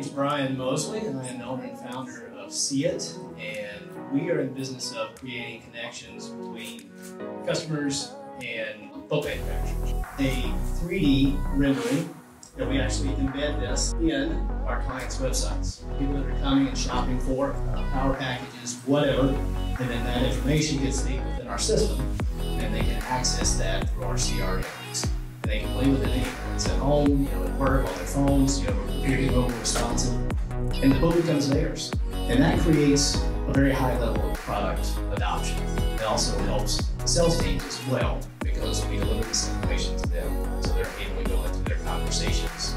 is Brian Mosley, and I am the owner and founder of See It, and we are in the business of creating connections between customers and book manufacturers. A 3D rendering that we actually embed this in our clients' websites. People that are coming and shopping for power packages, whatever, and then that information gets saved within our system, and they can access that through our CRMs. And they can play with it anywhere. It's at home, at work, on their phones, very mobile responsive, and the book becomes theirs. And that creates a very high level of product adoption. It also helps the sales teams as well, because we deliver this information to them so they're able to go into their conversations